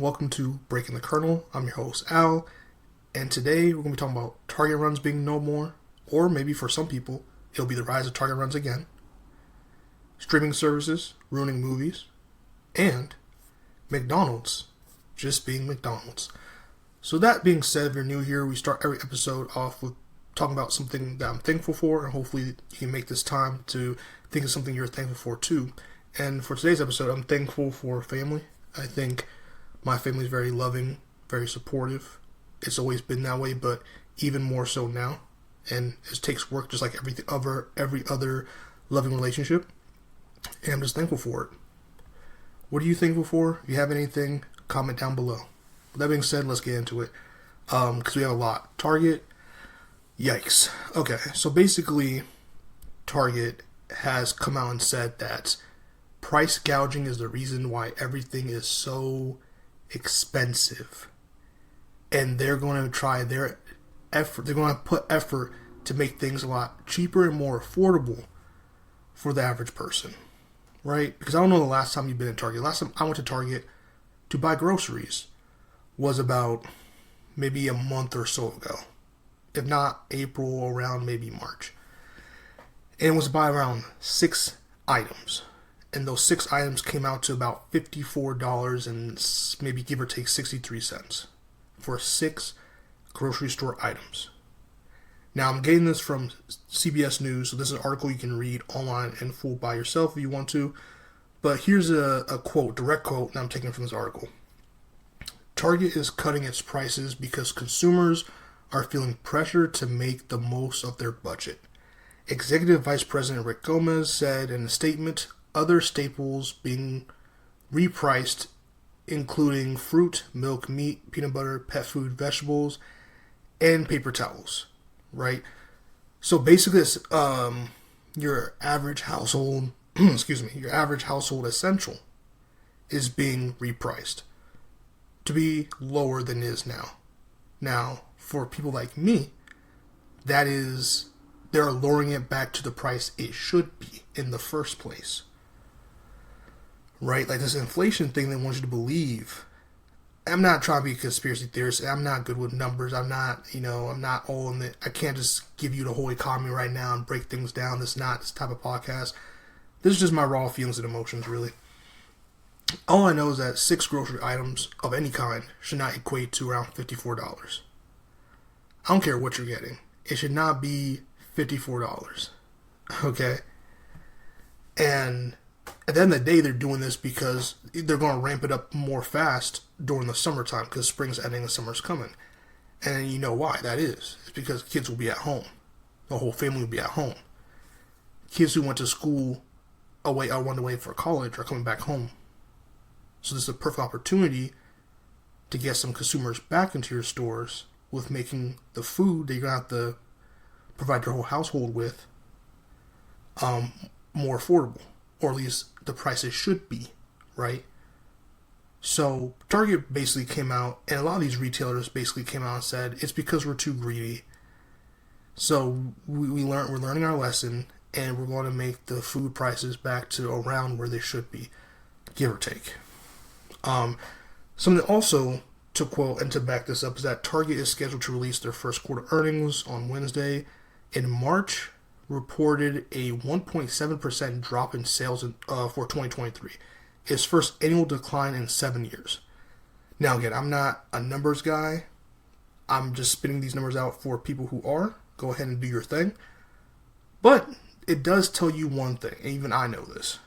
Welcome to Breaking the Kernel. I'm your host, Al, and today we're going to be talking about Target runs being no more, or maybe for some people, it'll be the rise of Target runs again, streaming services ruining movies, and McDonald's just being McDonald's. So that being said, if you're new here, we start every episode off with talking about something that I'm thankful for, and hopefully you can make this time to think of something you're thankful for too. And for today's episode, I'm thankful for family. I think my family is very loving, very supportive. It's always been that way, but even more so now. And it takes work just like every other loving relationship. And I'm just thankful for it. What are you thankful for? If you have anything, comment down below. With that being said, let's get into it. Because we have a lot. Target, yikes. Okay, so basically, Target has come out and said that price gouging is the reason why everything is so expensive. And they're going to try their effort. They're going to put effort to make things a lot cheaper and more affordable for the average person. Right? Because I don't know the last time you've been at Target. Last time I went to Target to buy groceries was about maybe a month or so ago. If not April, around maybe March. And it was by around 6 items. And those 6 items came out to about $54 and maybe give or take 63 cents for 6 grocery store items. Now, I'm getting this from CBS News, so this is an article you can read online in full by yourself if you want to. But here's a quote, direct quote, that I'm taking from this article. Target is cutting its prices because consumers are feeling pressure to make the most of their budget. Executive Vice President Rick Gomez said in a statement, other staples being repriced, including fruit, milk, meat, peanut butter, pet food, vegetables, and paper towels. Right? So basically, it's, your average household, your average household essential is being repriced to be lower than it is now. Now, for people like me, that is, they're lowering it back to the price it should be in the first place. Right? Like this inflation thing they want you to believe. I'm not trying to be a conspiracy theorist. I'm not good with numbers. I'm not all in it. I can't just give you the whole economy right now and break things down. This is not this type of podcast. This is just my raw feelings and emotions, really. All I know is that 6 grocery items of any kind should not equate to around $54. I don't care what you're getting. It should not be $54. Okay? And at the end of the day, they're doing this because they're going to ramp it up more fast during the summertime because spring's ending and summer's coming. And you know why that is. It's because kids will be at home. The whole family will be at home. Kids who went to school away or went away for college are coming back home. So this is a perfect opportunity to get some consumers back into your stores with making the food that you're going to have to provide your whole household with more affordable. Or at least the prices should be, right? So Target basically came out, and a lot of these retailers basically came out and said, it's because we're too greedy. So we're learning our lesson, and we're going to make the food prices back to around where they should be, give or take. Something also to quote and to back this up is that Target is scheduled to release their first quarter earnings on Wednesday. In March, reported a 1.7% drop in sales for 2023. Its first annual decline in 7 years. Now again, I'm not a numbers guy. I'm just spitting these numbers out for people who are. Go ahead and do your thing. But it does tell you one thing, and even I know this.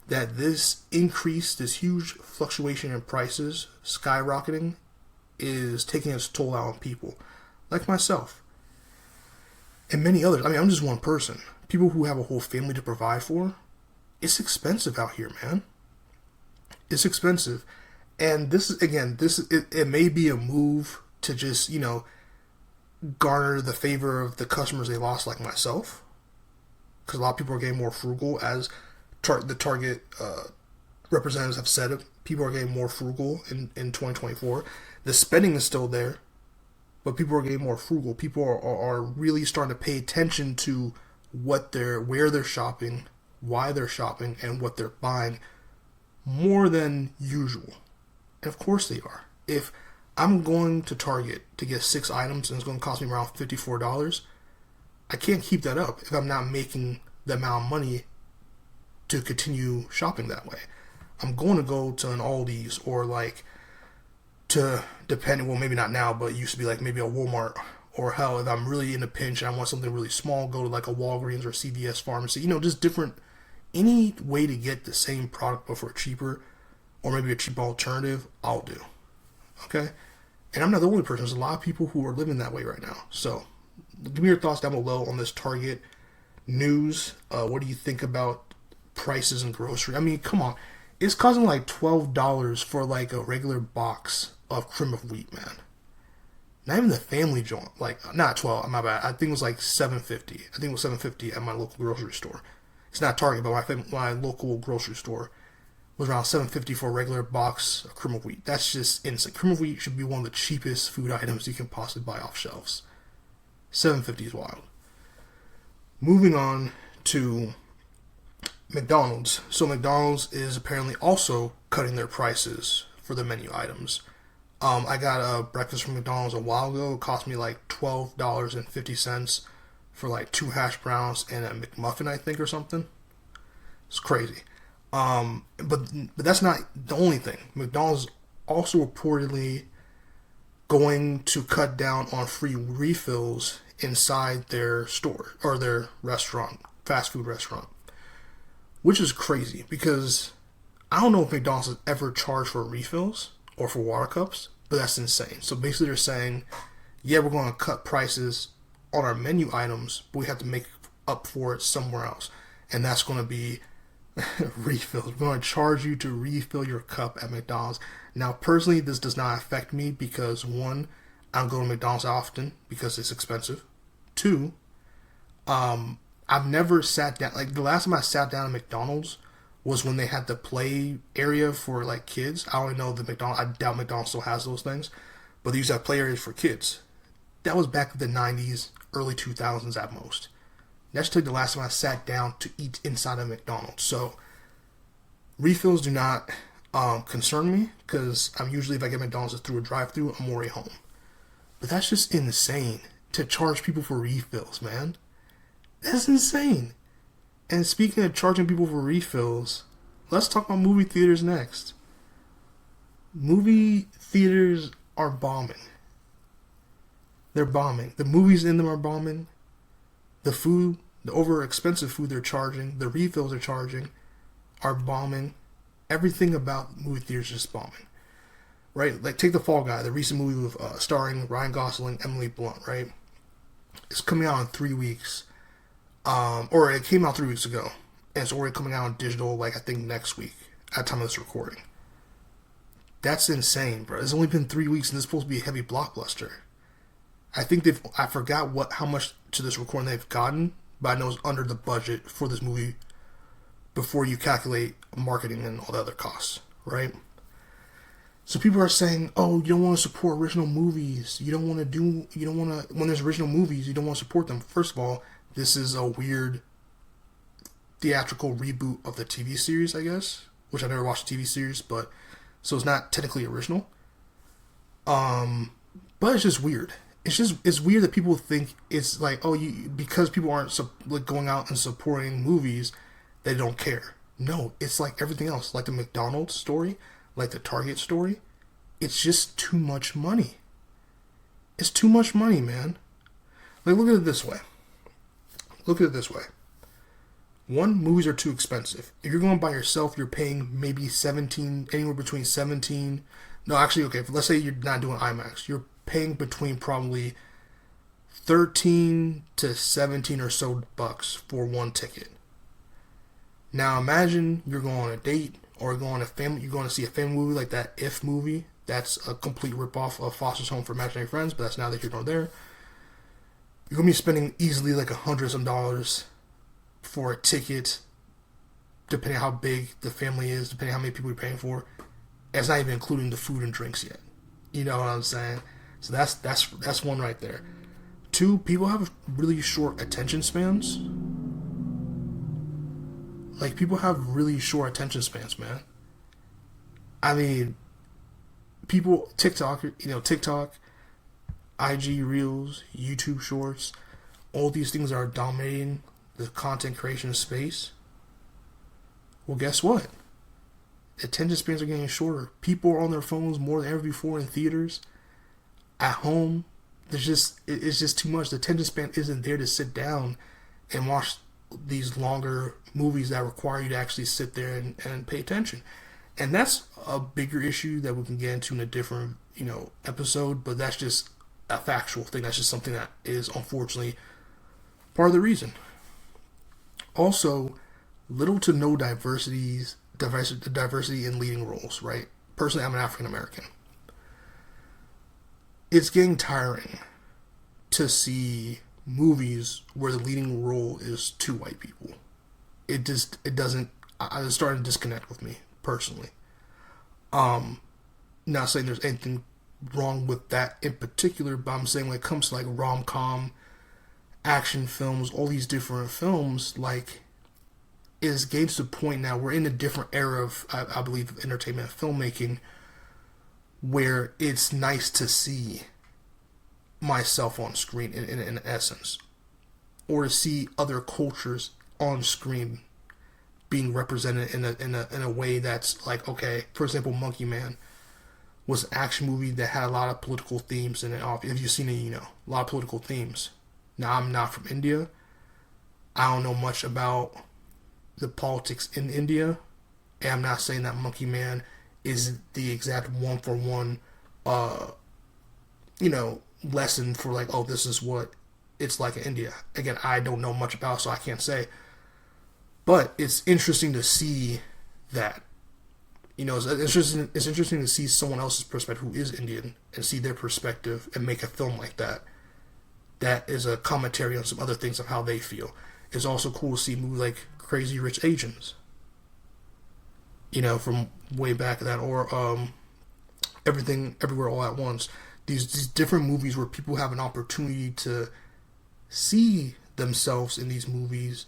That this increase, this huge fluctuation in prices, skyrocketing, is taking its toll out on people. Like myself. And many others. I mean, I'm just one person. People who have a whole family to provide for. It's expensive out here, man. It's expensive. And this is, again, it may be a move to just, garner the favor of the customers they lost, like myself. Because a lot of people are getting more frugal, as the Target representatives have said. People are getting more frugal in 2024. The spending is still there. But people are getting more frugal. People are really starting to pay attention to where they're shopping, why they're shopping, and what they're buying more than usual. And of course they are. If I'm going to Target to get 6 items and it's going to cost me around $54, I can't keep that up if I'm not making the amount of money to continue shopping that way. I'm going to go to an Aldi's or like to, depending, well, maybe not now, but it used to be like maybe a Walmart, or hell, if I'm really in a pinch and I want something really small, go to like a Walgreens or CVS pharmacy, just different, any way to get the same product but for cheaper, or maybe a cheaper alternative, I'll do. Okay? And I'm not the only person. There's a lot of people who are living that way right now. So, give me your thoughts down below on this Target news. What do you think about prices in grocery? I mean, come on. It's costing like $12 for like a regular box of cream of wheat, man. Not even the family joint. Like, not 12, my bad. I think it was like $7.50. I think it was $7.50 at my local grocery store. It's not Target, but my local grocery store was around $7.50 for a regular box of cream of wheat. That's just insane. Cream of wheat should be one of the cheapest food items you can possibly buy off shelves. $7.50 is wild. Moving on to McDonald's. So McDonald's is apparently also cutting their prices for the menu items. I got a breakfast from McDonald's a while ago. It cost me like $12.50 for like 2 hash browns and a McMuffin, I think, or something. It's crazy. But that's not the only thing. McDonald's also reportedly going to cut down on free refills inside their store or their restaurant, fast food restaurant, which is crazy because I don't know if McDonald's has ever charged for refills or for water cups, but that's insane. So basically they're saying, yeah, we're going to cut prices on our menu items, but we have to make up for it somewhere else. And that's going to be refills. We're going to charge you to refill your cup at McDonald's. Now, personally, this does not affect me because, one, I don't go to McDonald's often because it's expensive. Two, I've never sat down, like the last time I sat down at McDonald's was when they had the play area for like kids. I don't know I doubt McDonald's still has those things, but they used to have play areas for kids. That was back in the 90s, early 2000s at most. That's like the last time I sat down to eat inside of McDonald's. So refills do not concern me because I'm usually, if I get McDonald's through a drive-thru, I'm already home. But that's just insane to charge people for refills, man. That's insane. And speaking of charging people for refills, let's talk about movie theaters next. Movie theaters are bombing. They're bombing. The movies in them are bombing. The food, the over expensive food they're charging, the refills they're charging are bombing. Everything about movie theaters is just bombing. Right? Like, take The Fall Guy, the recent movie with starring Ryan Gosling, Emily Blunt, right? It's coming out in 3 weeks. Or it came out 3 weeks ago. And it's already coming out on digital, like, I think next week, at the time of this recording. That's insane, bro. It's only been 3 weeks and it's supposed to be a heavy blockbuster. I think I forgot how much to this recording they've gotten, but I know it's under the budget for this movie before you calculate marketing and all the other costs, right? So people are saying, oh, you don't want to support original movies. When there's original movies, you don't want to support them. First of all, this is a weird theatrical reboot of the TV series, I guess, which I never watched the TV series, but so it's not technically original. But it's just weird. It's weird that people think it's like, oh, because people aren't like going out and supporting movies, they don't care. No, it's like everything else, like the McDonald's story, like the Target story. It's just too much money. It's too much money, man. Like, look at it this way. One, movies are too expensive. If you're going by yourself, you're paying maybe anywhere between 17. No, actually, okay, let's say you're not doing IMAX. You're paying between probably 13 to 17 or so bucks for one ticket. Now imagine you're going on a date or you're going to see a family movie like that If movie. That's a complete ripoff of Foster's Home for Imaginary Friends, but that's neither here nor there. You're going to be spending easily like $100 some for a ticket, depending on how big the family is, depending on how many people you're paying for. It's not even including the food and drinks yet. You know what I'm saying? So that's one right there. Two, people have really short attention spans. Like, people have really short attention spans, man. I mean, people, TikTok, IG Reels, YouTube Shorts, all these things are dominating the content creation space. Well, guess what? Attention spans are getting shorter. People are on their phones more than ever before in theaters. At home, it's just too much. The attention span isn't there to sit down and watch these longer movies that require you to actually sit there and pay attention. And that's a bigger issue that we can get into in a different, episode, but that's just a factual thing. That's just something that is unfortunately part of the reason. Also, little to no diversity in leading roles, right? Personally, I'm an African American. It's getting tiring to see movies where the leading role is two white people. It's starting to disconnect with me personally. Not saying there's anything wrong with that in particular, but I'm saying when it comes to like rom-com, action films, all these different films, like, is getting to the point now, we're in a different era of, I believe, of entertainment filmmaking, where it's nice to see myself on screen in essence, or to see other cultures on screen being represented in a way that's like, okay, for example, Monkey Man was an action movie that had a lot of political themes in it. If you've seen it, a lot of political themes. Now, I'm not from India. I don't know much about the politics in India, and I'm not saying that Monkey Man is the exact one-for-one, lesson for like, oh, this is what it's like in India. Again, I don't know much about it, so I can't say. But it's interesting to see that. It's interesting to see someone else's perspective who is Indian and see their perspective and make a film like that. That is a commentary on some other things of how they feel. It's also cool to see movies like Crazy Rich Asians, from way back that, or Everything Everywhere All at Once. These different movies where people have an opportunity to see themselves in these movies,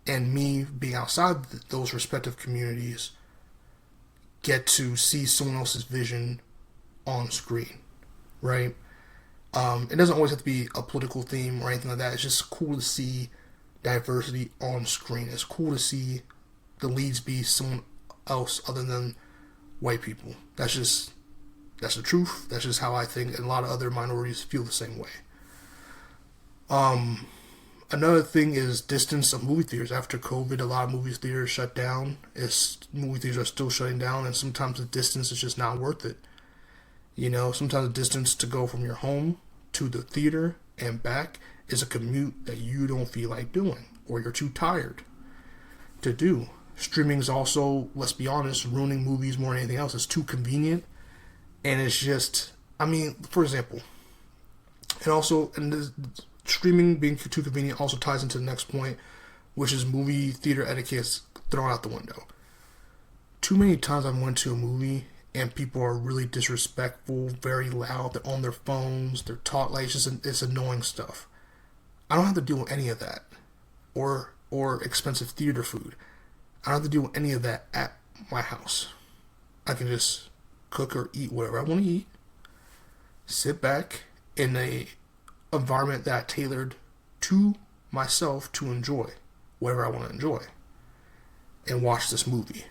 and me being outside those respective communities get to see someone else's vision on screen, right? It doesn't always have to be a political theme or anything like that. It's just cool to see diversity on screen. It's cool to see the leads be someone else other than white people. That's the truth. That's just how I think, and a lot of other minorities feel the same way. Another thing is distance of movie theaters. After COVID, a lot of movie theaters shut down. Movie theaters are still shutting down, and sometimes the distance is just not worth it. Sometimes the distance to go from your home to the theater and back is a commute that you don't feel like doing, or you're too tired to do. Streaming is also, let's be honest, ruining movies more than anything else. It's too convenient, and it's just, for example, streaming being too convenient also ties into the next point, which is movie theater etiquette thrown out the window. Too many times I've went to a movie and people are really disrespectful, very loud, they're on their phones, they're like, it's annoying stuff. I don't have to deal with any of that, or expensive theater food. I don't have to deal with any of that at my house. I can just cook or eat whatever I want to eat, sit back in a environment that I tailored to myself to enjoy whatever I want to enjoy, and watch this movie.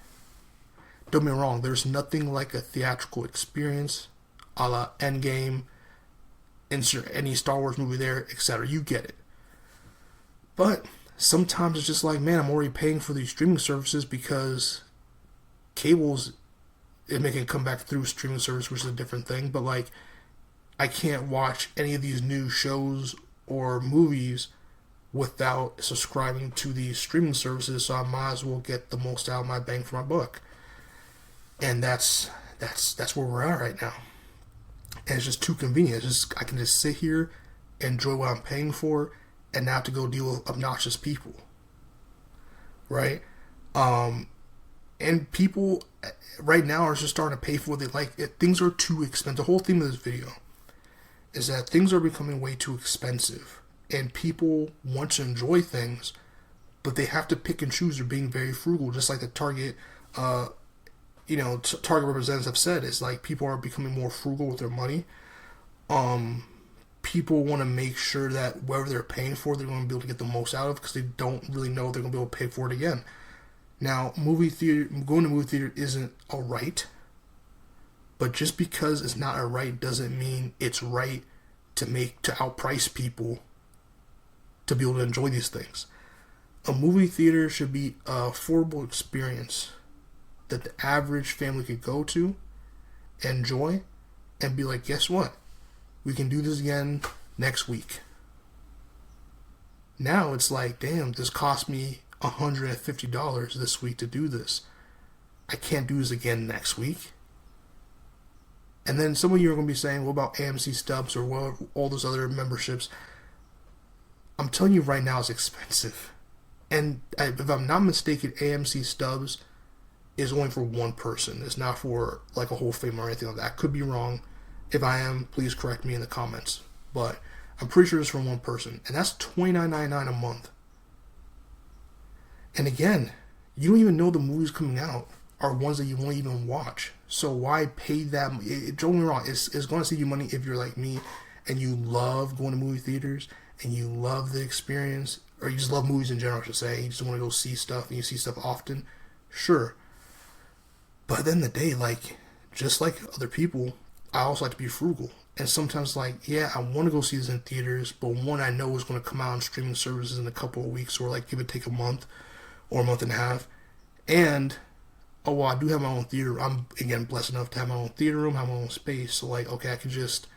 Don't get me wrong, there's nothing like a theatrical experience, a la Endgame, insert any Star Wars movie there, etc. You get it. But sometimes it's just like, man, I'm already paying for these streaming services because cables is making it come back through streaming service, which is a different thing. But like, I can't watch any of these new shows or movies without subscribing to these streaming services, so I might as well get the most out of my bang for my buck. And that's where we're at right now. And it's just too convenient. I can just sit here, enjoy what I'm paying for, and not have to go deal with obnoxious people. Right? And people right now are just starting to pay for what they like. Things are too expensive. The whole theme of this video is that things are becoming way too expensive. And people want to enjoy things, but they have to pick and choose. They're being very frugal, just like the Target Target representatives have said is like people are becoming more frugal with their money. People want to make sure that whatever they're paying for, they're going to be able to get the most out of because they don't really know if they're going to be able to pay for it again. Now, going to movie theater isn't a right, but just because it's not a right doesn't mean it's right to outprice people to be able to enjoy these things. A movie theater should be an affordable experience that the average family could go to, enjoy, and be like, guess what? We can do this again next week. Now it's like, damn, this cost me $150 this week to do this. I can't do this again next week. And then some of you are going to be saying, what about AMC Stubs or what, all those other memberships? I'm telling you right now, it's expensive. And if I'm not mistaken, AMC Stubs is only for one person. It's not for like a whole family or anything like that. I could be wrong. If I am, please correct me in the comments. But I'm pretty sure it's for one person. And that's $29.99 a month. And again, you don't even know the movies coming out are ones that you won't even watch. So why pay that? Don't get me wrong. It's going to save you money if you're like me and you love going to movie theaters and you love the experience, or you just love movies in general, I should say. You just want to go see stuff and you see stuff often. Sure. But at the end of the day, like, just like other people, I also like to be frugal. And sometimes, like, yeah, I want to go see this in theaters, but one I know is going to come out on streaming services in a couple of weeks, or like give it take a month or a month and a half. And, oh, well, I do have my own theater. I'm, again, blessed enough to have my own theater room, have my own space. So, like, okay, I just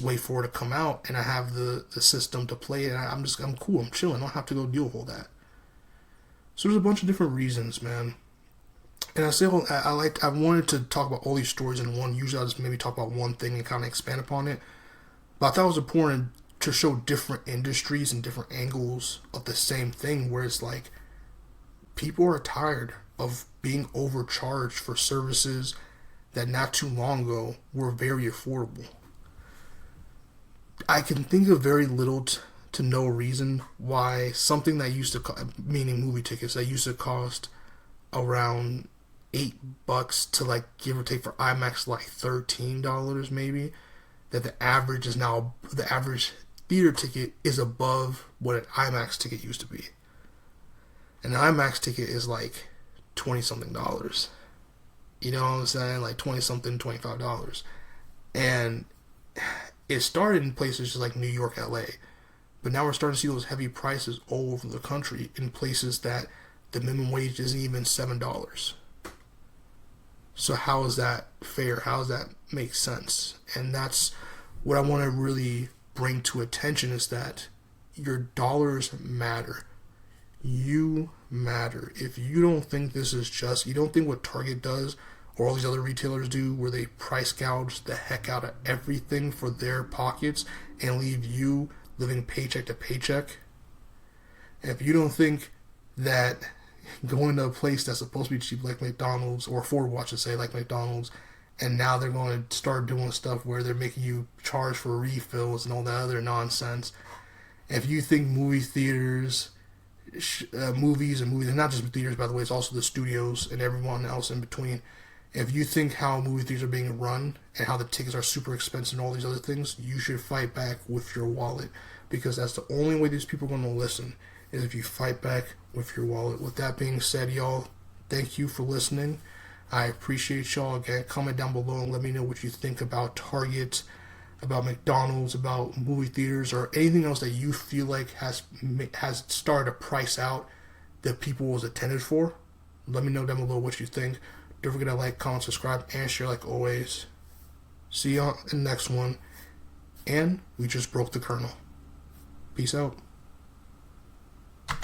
wait for it to come out, and I have the system to play it, and I'm cool, I'm chilling. I don't have to go deal with all that. So there's a bunch of different reasons, man. And I wanted to talk about all these stories in one. Usually I'll just maybe talk about one thing and kind of expand upon it. But I thought it was important to show different industries and different angles of the same thing, where it's like people are tired of being overcharged for services that not too long ago were very affordable. I can think of very little to no reason why something that used to, meaning movie tickets, that used to cost around $8 to like give or take for IMAX like $13 maybe, that the average theater ticket is above what an IMAX ticket used to be. An IMAX ticket is like $20-something. You know what I'm saying? Like $20-something, $25. And it started in places just like New York, LA. But now we're starting to see those heavy prices all over the country in places that the minimum wage isn't even $7. So how is that fair? How does that make sense? And that's what I want to really bring to attention, is that your dollars matter. You matter. If you don't think this is just, you don't think what Target does or all these other retailers do, where they price gouge the heck out of everything for their pockets and leave you living paycheck to paycheck. And if you don't think that going to a place that's supposed to be cheap like McDonald's, or affordable, I should say, like McDonald's, and now they're going to start doing stuff where they're making you charge for refills and all that other nonsense. If you think movie theaters, movies, and not just theaters, by the way, it's also the studios and everyone else in between. If you think how movie theaters are being run and how the tickets are super expensive and all these other things, you should fight back with your wallet, because that's the only way these people are going to listen, is if you fight back with your wallet. With that being said, y'all, thank you for listening. I appreciate y'all. Again, comment down below and let me know what you think about Target, about McDonald's, about movie theaters, or anything else that you feel like has started to price out that people was attended for. Let me know down below what you think. Don't forget to like, comment, subscribe, and share like always. See y'all in the next one. And we just broke the kernel. Peace out.